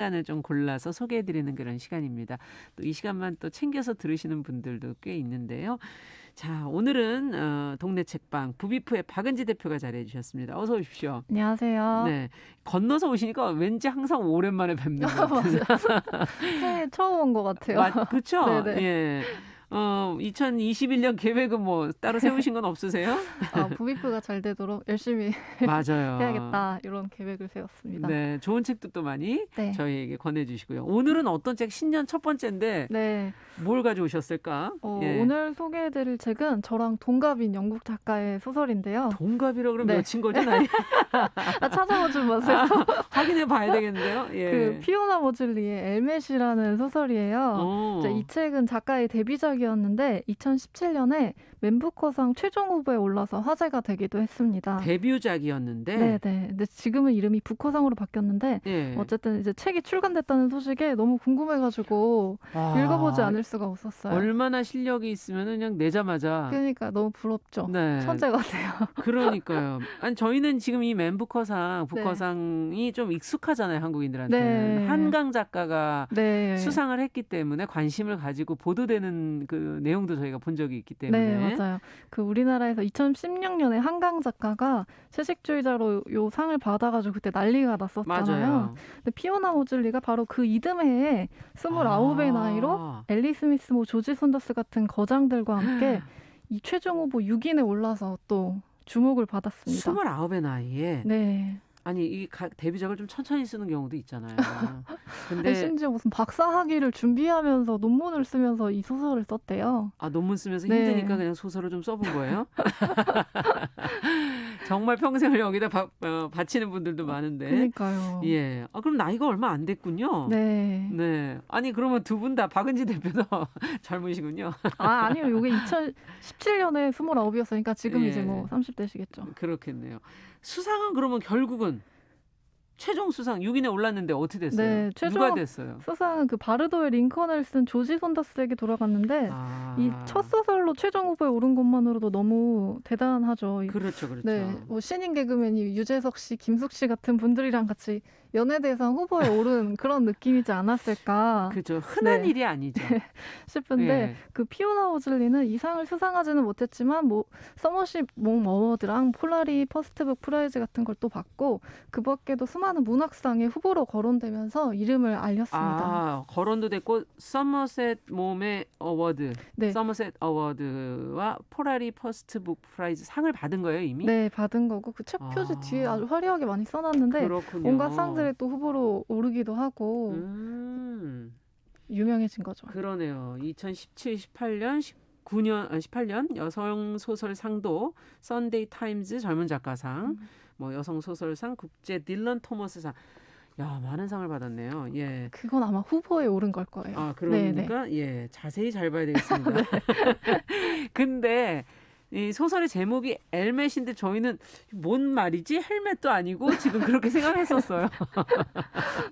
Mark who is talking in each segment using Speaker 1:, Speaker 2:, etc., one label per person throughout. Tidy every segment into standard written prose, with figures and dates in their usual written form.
Speaker 1: 시간을 좀 골라서 소개해드리는 그런 시간입니다. 또 이 시간만 또 챙겨서 들으시는 분들도 꽤 있는데요. 자, 오늘은 동네 책방 부비프의 박은지 대표가 자리해 주셨습니다. 어서 오십시오.
Speaker 2: 안녕하세요.
Speaker 1: 네, 건너서 오시니까 왠지 항상 오랜만에 뵙는 것 같은.
Speaker 2: 새해 처음 온 것 같아요.
Speaker 1: 그렇죠?
Speaker 2: 네네.
Speaker 1: 예. 2021년 계획은 뭐 따로 세우신 건 없으세요?
Speaker 2: 부비프가 잘 되도록 열심히
Speaker 1: 맞아요.
Speaker 2: 해야겠다 이런 계획을 세웠습니다.
Speaker 1: 네, 좋은 책도 또 많이
Speaker 2: 네.
Speaker 1: 저희에게 권해주시고요. 오늘은 어떤 책? 신년 첫 번째인데
Speaker 2: 네.
Speaker 1: 뭘 가져오셨을까? 예.
Speaker 2: 오늘 소개해드릴 책은 저랑 동갑인 영국 작가의 소설인데요.
Speaker 1: 동갑이라 그러면
Speaker 2: 네.
Speaker 1: 몇인 거죠, 나이?
Speaker 2: 찾아보지 마세요.
Speaker 1: 확인해 봐야 되겠는데요. 예.
Speaker 2: 그 피오나 모즐리의 엘멧이라는 소설이에요. 이제 이 책은 작가의 데뷔작이었는데 2017년에 맨부커상 최종 후보에 올라서 화제가 되기도 했습니다.
Speaker 1: 데뷔작이었는데.
Speaker 2: 네네. 근데 지금은 이름이 부커상으로 바뀌었는데
Speaker 1: 예.
Speaker 2: 어쨌든 이제 책이 출간됐다는 소식에 너무 궁금해가지고 읽어보지 않을 수가 없었어요.
Speaker 1: 얼마나 실력이 있으면 그냥 내자마자.
Speaker 2: 그러니까 너무 부럽죠.
Speaker 1: 네.
Speaker 2: 천재 같아요.
Speaker 1: 그러니까요. 아니 저희는 지금 이 부커상이 좀 익숙하잖아요, 한국인들한테는.
Speaker 2: 네.
Speaker 1: 한강 작가가
Speaker 2: 네.
Speaker 1: 수상을 했기 때문에 관심을 가지고 보도되는 그 내용도 저희가 본 적이 있기 때문에.
Speaker 2: 네, 맞아요. 그 우리나라에서 2016년에 한강 작가가 채식주의자로 요 상을 받아가지고 그때 난리가 났었잖아요.
Speaker 1: 맞아요.
Speaker 2: 근데 피오나 모즐리가 바로 그 이듬해에 29의 나이로 앨리 스미스, 조지 손더스 같은 거장들과 함께 이 최종 후보 6인에 올라서 또 주목을 받았습니다.
Speaker 1: 29의 나이에.
Speaker 2: 네.
Speaker 1: 아니 이 데뷔작을 좀 천천히 쓰는 경우도 있잖아요. 근데
Speaker 2: 아니, 심지어 무슨 박사학위를 준비하면서 논문을 쓰면서 이 소설을 썼대요.
Speaker 1: 논문 쓰면서
Speaker 2: 네.
Speaker 1: 힘드니까 그냥 소설을 좀 써본 거예요? 정말 평생을 여기다 바치는 분들도 많은데.
Speaker 2: 그러니까요.
Speaker 1: 예. 그럼 나이가 얼마 안 됐군요.
Speaker 2: 네.
Speaker 1: 네. 아니 그러면 두 분 다 박은지 대표도 젊으시군요.
Speaker 2: 아니요. 이게 2017년에 29이었으니까 지금
Speaker 1: 예.
Speaker 2: 이제 뭐 30대시겠죠.
Speaker 1: 그렇겠네요. 수상은 그러면 결국은 최종 수상 6인에 올랐는데 어떻게 됐어요?
Speaker 2: 네,
Speaker 1: 누가 됐어요?
Speaker 2: 수상은 그 바르도의 링컨을 쓴 조지 손더스에게 돌아갔는데 이 첫 소설로 최종 후보에 오른 것만으로도 너무 대단하죠.
Speaker 1: 그렇죠.
Speaker 2: 네, 뭐 신인 개그맨이 유재석 씨, 김숙 씨 같은 분들이랑 같이 연예대상 후보에 오른 그런 느낌이지 않았을까.
Speaker 1: 그렇죠. 흔한 일이 아니죠.
Speaker 2: 싶은데
Speaker 1: 예.
Speaker 2: 그 피오나 모즐리는 이 상을 수상하지는 못했지만 뭐 서머십 몽 어워드랑 폴라리 퍼스트북 프라이즈 같은 걸 또 받고 그 밖에도 수많은 문학상의 후보로 거론되면서 이름을 알렸습니다.
Speaker 1: 거론도 됐고 서머셋 몽의 어워드,
Speaker 2: 네.
Speaker 1: 서머셋 어워드와 폴라리 퍼스트북 프라이즈 상을 받은 거예요 이미?
Speaker 2: 네, 받은 거고 그 책 표지 뒤에 아주 화려하게 많이 써놨는데
Speaker 1: 그렇군요.
Speaker 2: 온갖 상들에 또 후보로 오르기도 하고 유명해진 거죠.
Speaker 1: 그러네요. 2017, 18년 여성 소설상도 썬데이 타임즈 젊은 작가상, 뭐 여성 소설상, 국제 딜런 토머스상. 야, 많은 상을 받았네요. 예.
Speaker 2: 그건 아마 후보에 오른 걸 거예요.
Speaker 1: 그러니까
Speaker 2: 네네.
Speaker 1: 예, 자세히 잘 봐야 되겠습니다. 네. 근데 이 소설의 제목이 엘멧인데 저희는 뭔 말이지? 헬멧도 아니고 지금 그렇게 생각했었어요.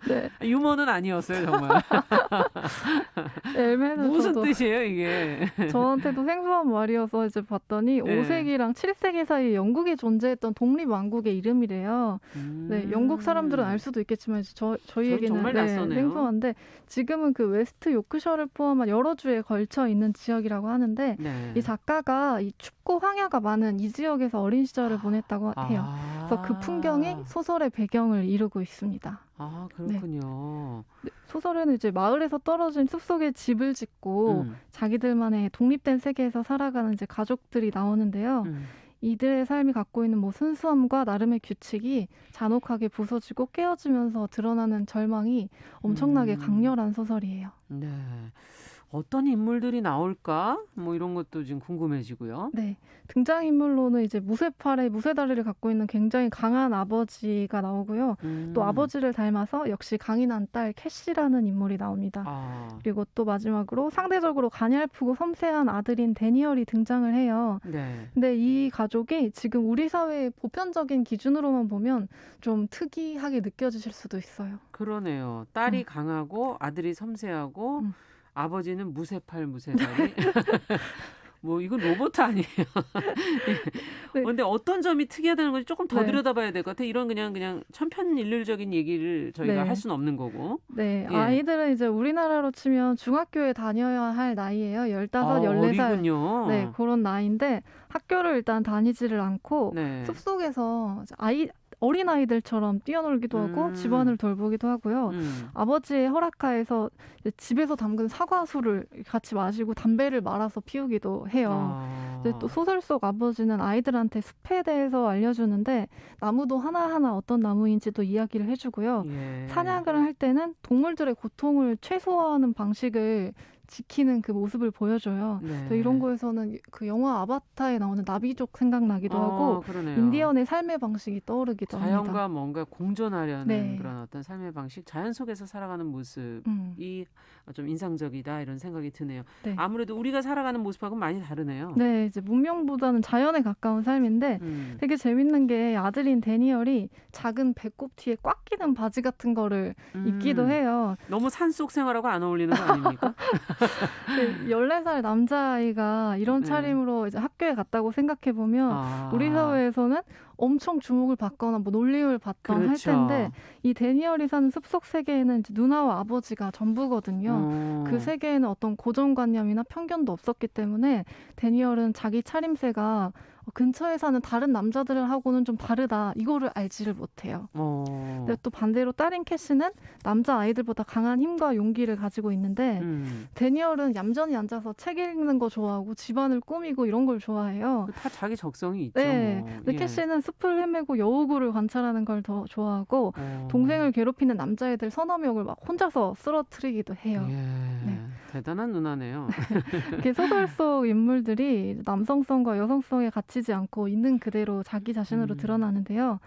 Speaker 2: 네.
Speaker 1: 유머는 아니었어요, 정말.
Speaker 2: 엘멧은
Speaker 1: 무슨 뜻이에요, 이게?
Speaker 2: 저한테도 생소한 말이어서 이제 봤더니
Speaker 1: 네.
Speaker 2: 5세기랑 7세기 사이에 영국에 존재했던 독립왕국의 이름이래요. 네, 영국 사람들은 알 수도 있겠지만 이제 저희에게는
Speaker 1: 정말 낯서네요.
Speaker 2: 생소한데 지금은 그 웨스트 요크셔를 포함한 여러 주에 걸쳐 있는 지역이라고 하는데
Speaker 1: 네.
Speaker 2: 이 작가가 이 춥고 황야가 많은 이 지역에서 어린 시절을 보냈다고 해요. 그래서 그 풍경이 소설의 배경을 이루고 있습니다.
Speaker 1: 그렇군요.
Speaker 2: 네, 소설에는 이제 마을에서 떨어진 숲속에 집을 짓고 자기들만의 독립된 세계에서 살아가는 이제 가족들이 나오는데요. 이들의 삶이 갖고 있는 뭐 순수함과 나름의 규칙이 잔혹하게 부서지고 깨어지면서 드러나는 절망이 엄청나게 강렬한 소설이에요.
Speaker 1: 네. 어떤 인물들이 나올까? 뭐 이런 것도 지금 궁금해지고요.
Speaker 2: 네. 등장인물로는 이제 무쇠팔에 무쇠다리를 갖고 있는 굉장히 강한 아버지가 나오고요. 또 아버지를 닮아서 역시 강인한 딸 캐시라는 인물이 나옵니다. 그리고 또 마지막으로 상대적으로 가냘프고 섬세한 아들인 데니얼이 등장을 해요.
Speaker 1: 네.
Speaker 2: 근데 이 가족이 지금 우리 사회의 보편적인 기준으로만 보면 좀 특이하게 느껴지실 수도 있어요.
Speaker 1: 그러네요. 딸이 강하고 아들이 섬세하고 아버지는 무쇠다리. 뭐 이건 로봇 아니에요.
Speaker 2: 네.
Speaker 1: 근데 어떤 점이 특이하다는 건지 조금 더
Speaker 2: 네.
Speaker 1: 들여다봐야 될 것 같아요. 이런 그냥 천편일률적인 얘기를 저희가
Speaker 2: 네.
Speaker 1: 할 수는 없는 거고.
Speaker 2: 네,
Speaker 1: 예.
Speaker 2: 아이들은 이제 우리나라로 치면 중학교에 다녀야 할 나이예요. 15, 14살.
Speaker 1: 어리군요.
Speaker 2: 네, 그런 나이인데 학교를 일단 다니지를 않고
Speaker 1: 네.
Speaker 2: 숲속에서 어린 아이들처럼 뛰어놀기도 하고 집안을 돌보기도 하고요. 아버지의 허락하에서 이제 집에서 담근 사과수를 같이 마시고 담배를 말아서 피우기도 해요. 이제 또 소설 속 아버지는 아이들한테 숲에 대해서 알려주는데 나무도 하나하나 어떤 나무인지도 이야기를 해주고요.
Speaker 1: 예.
Speaker 2: 사냥을 할 때는 동물들의 고통을 최소화하는 방식을 지키는 그 모습을 보여줘요.
Speaker 1: 네.
Speaker 2: 또 이런 거에서는 그 영화 아바타에 나오는 나비족 생각나기도 하고
Speaker 1: 그러네요.
Speaker 2: 인디언의 삶의 방식이 떠오르기도 합니다.
Speaker 1: 자연과 뭔가 공존하려는
Speaker 2: 네.
Speaker 1: 그런 어떤 삶의 방식, 자연 속에서 살아가는 모습이 좀 인상적이다 이런 생각이 드네요.
Speaker 2: 네.
Speaker 1: 아무래도 우리가 살아가는 모습하고는 많이 다르네요.
Speaker 2: 네, 이제 문명보다는 자연에 가까운 삶인데 되게 재밌는 게 아들인 데니얼이 작은 배꼽 뒤에 꽉 끼는 바지 같은 거를 입기도 해요.
Speaker 1: 너무 산속 생활하고 안 어울리는 거 아닙니까?
Speaker 2: 14살 남자아이가 이런
Speaker 1: 네.
Speaker 2: 차림으로 이제 학교에 갔다고 생각해 보면 우리 사회에서는 엄청 주목을 받거나 뭐 놀림을 받던
Speaker 1: 그렇죠.
Speaker 2: 할 텐데 이 데니얼이 사는 숲속 세계에는 이제 누나와 아버지가 전부거든요. 그 세계에는 어떤 고정관념이나 편견도 없었기 때문에 데니얼은 자기 차림새가 근처에 사는 다른 남자들하고는 좀 다르다. 이거를 알지를 못해요. 근데 또 반대로 딸인 캐시는 남자 아이들보다 강한 힘과 용기를 가지고 있는데 데니얼은 얌전히 앉아서 책 읽는 거 좋아하고 집안을 꾸미고 이런 걸 좋아해요.
Speaker 1: 다 자기 적성이 있죠.
Speaker 2: 네.
Speaker 1: 뭐.
Speaker 2: 근데 캐시는 숲을 헤매고 여우굴을 관찰하는 걸 더 좋아하고 동생을 괴롭히는 남자애들 서너 명을 막 혼자서 쓰러뜨리기도 해요.
Speaker 1: 예.
Speaker 2: 네.
Speaker 1: 대단한 누나네요.
Speaker 2: 이렇게 소설 속 인물들이 남성성과 여성성에 갇히지 않고 있는 그대로 자기 자신으로 드러나는데요.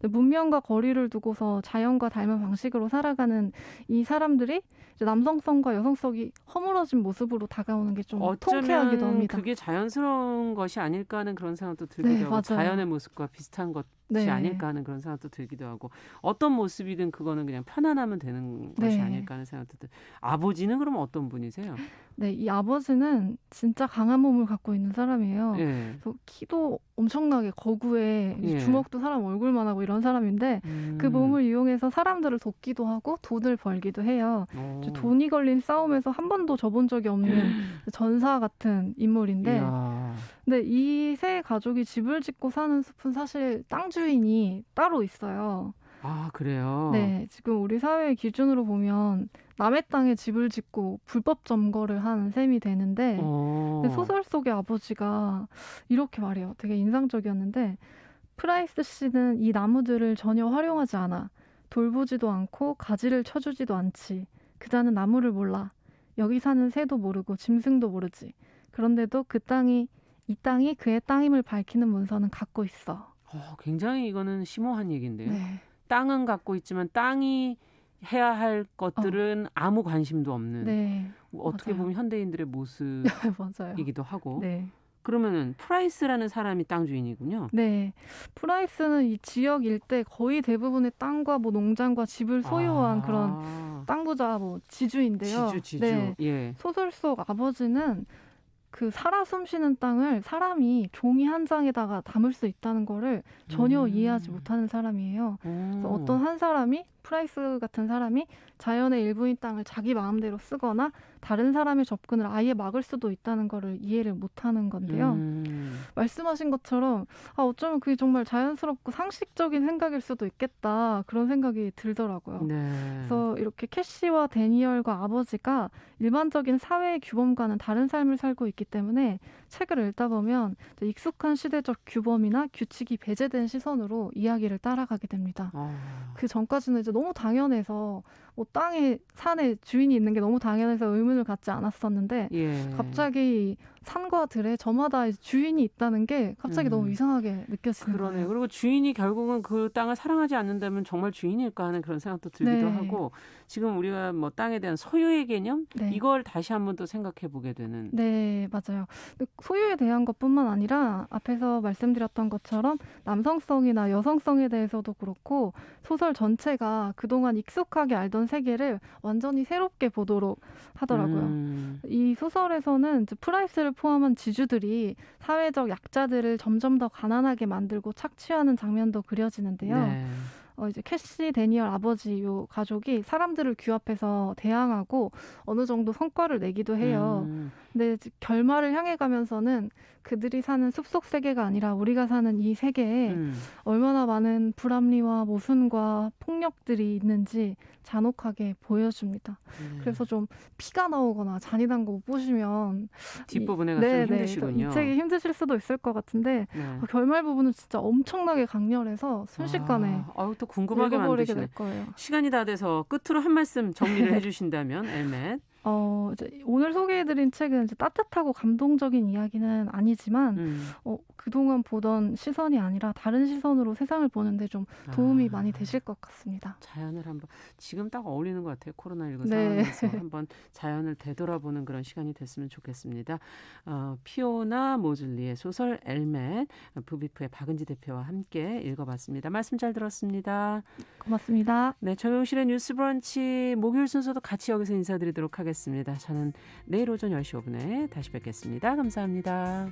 Speaker 2: 문명과 거리를 두고서 자연과 닮은 방식으로 살아가는 이 사람들이 이제 남성성과 여성성이 허물어진 모습으로 다가오는 게 좀 통쾌하기도 합니다.
Speaker 1: 그게 자연스러운 것이 아닐까 하는 그런 생각도 들기도
Speaker 2: 네,
Speaker 1: 하고
Speaker 2: 맞아요.
Speaker 1: 자연의 모습과 비슷한 것이
Speaker 2: 네.
Speaker 1: 아닐까 하는 그런 생각도 들기도 하고 어떤 모습이든 그거는 그냥 편안하면 되는 것이
Speaker 2: 네.
Speaker 1: 아닐까 하는 생각도 들어요. 아버지는 그럼 어떤 분이세요?
Speaker 2: 네, 이 아버지는 진짜 강한 몸을 갖고 있는 사람이에요.
Speaker 1: 예.
Speaker 2: 그래서 키도 엄청나게 거구에
Speaker 1: 예.
Speaker 2: 주먹도 사람 얼굴만 하고 이런 사람인데 그 몸을 이용해서 사람들을 돕기도 하고 돈을 벌기도 해요. 돈이 걸린 싸움에서 한 번도 져본 적이 없는 전사 같은 인물인데
Speaker 1: 이야.
Speaker 2: 근데 이 세 가족이 집을 짓고 사는 숲은 사실 땅 주인이 따로 있어요.
Speaker 1: 아, 그래요?
Speaker 2: 네, 지금 우리 사회의 기준으로 보면 남의 땅에 집을 짓고 불법 점거를 한 셈이 되는데 근데 소설 속의 아버지가 이렇게 말해요. 되게 인상적이었는데 프라이스 씨는 이 나무들을 전혀 활용하지 않아. 돌보지도 않고 가지를 쳐주지도 않지. 그자는 나무를 몰라. 여기 사는 새도 모르고 짐승도 모르지. 그런데도 이 땅이 그의 땅임을 밝히는 문서는 갖고 있어.
Speaker 1: 굉장히 이거는 심오한 얘기인데요.
Speaker 2: 네.
Speaker 1: 땅은 갖고 있지만 땅이 해야 할 것들은 아무 관심도 없는
Speaker 2: 네.
Speaker 1: 어떻게
Speaker 2: 맞아요.
Speaker 1: 보면 현대인들의 모습이기도
Speaker 2: 맞아요.
Speaker 1: 하고
Speaker 2: 네.
Speaker 1: 그러면은 프라이스라는 사람이 땅 주인이군요.
Speaker 2: 네. 프라이스는 이 지역 일대 거의 대부분의 땅과 뭐 농장과 집을 소유한 그런 땅 부자 뭐 지주인데요.
Speaker 1: 지주.
Speaker 2: 네.
Speaker 1: 예.
Speaker 2: 소설 속 아버지는 그 살아 숨쉬는 땅을 사람이 종이 한 장에다가 담을 수 있다는 거를 전혀 이해하지 못하는 사람이에요. 그래서 어떤 한 사람이 프라이스 같은 사람이 자연의 일부인 땅을 자기 마음대로 쓰거나 다른 사람의 접근을 아예 막을 수도 있다는 거를 이해를 못하는 건데요. 말씀하신 것처럼 어쩌면 그게 정말 자연스럽고 상식적인 생각일 수도 있겠다 그런 생각이 들더라고요.
Speaker 1: 네.
Speaker 2: 그래서 이렇게 캐시와 데니얼과 아버지가 일반적인 사회의 규범과는 다른 삶을 살고 있기 때문에 책을 읽다 보면 익숙한 시대적 규범이나 규칙이 배제된 시선으로 이야기를 따라가게 됩니다. 그 전까지는 이제 너무 당연해서 뭐 땅에 산에 주인이 있는 게 너무 당연해서 의문을 갖지 않았었는데
Speaker 1: 예.
Speaker 2: 갑자기 산과 들에 저마다 주인이 있다는 게 갑자기 너무 이상하게 느껴지는
Speaker 1: 그러네요.
Speaker 2: 거예요.
Speaker 1: 그리고 주인이 결국은 그 땅을 사랑하지 않는다면 정말 주인일까 하는 그런 생각도 들기도
Speaker 2: 네.
Speaker 1: 하고 지금 우리가 뭐 땅에 대한 소유의 개념
Speaker 2: 네.
Speaker 1: 이걸 다시 한번 또 생각해 보게 되는.
Speaker 2: 네, 맞아요. 소유에 대한 것뿐만 아니라 앞에서 말씀드렸던 것처럼 남성성이나 여성성에 대해서도 그렇고 소설 전체가 그동안 익숙하게 알던 세계를 완전히 새롭게 보도록 하더라고요. 이 소설에서는 이제 프라이스를 포함한 지주들이 사회적 약자들을 점점 더 가난하게 만들고 착취하는 장면도 그려지는데요.
Speaker 1: 네.
Speaker 2: 이제 캐시 데니얼 아버지 요 가족이 사람들을 규합해서 대항하고 어느 정도 성과를 내기도 해요. 근데 이제 결말을 향해 가면서는 그들이 사는 숲속 세계가 아니라 우리가 사는 이 세계에 얼마나 많은 불합리와 모순과 폭력들이 있는지 잔혹하게 보여줍니다. 그래서 좀 피가 나오거나 잔인한 거 못 보시면
Speaker 1: 뒷부분에 가서 좀 힘드시군요.
Speaker 2: 이 책이 힘드실 수도 있을 것 같은데
Speaker 1: 네.
Speaker 2: 결말 부분은 진짜 엄청나게 강렬해서 순식간에
Speaker 1: 또 궁금하게
Speaker 2: 읽어버리게
Speaker 1: 만드시네.
Speaker 2: 될 거예요.
Speaker 1: 시간이 다 돼서 끝으로 한 말씀 정리를 해주신다면 엘멧.
Speaker 2: 이제 오늘 소개해드린 책은 이제 따뜻하고 감동적인 이야기는 아니지만 그동안 보던 시선이 아니라 다른 시선으로 세상을 보는데 좀 도움이 많이 되실 것 같습니다.
Speaker 1: 자연을 한번 지금 딱 어울리는 것 같아요. 코로나19
Speaker 2: 네.
Speaker 1: 상황에서 한번 자연을 되돌아보는 그런 시간이 됐으면 좋겠습니다. 피오나 모즐리의 소설 엘멧, 부비프의 박은지 대표와 함께 읽어봤습니다. 말씀 잘 들었습니다.
Speaker 2: 고맙습니다.
Speaker 1: 네, 정용실의 뉴스 브런치 목요일 순서도 같이 여기서 인사드리도록 하겠습니다. 저는 내일 오전 10시 5분에 다시 뵙겠습니다. 감사합니다.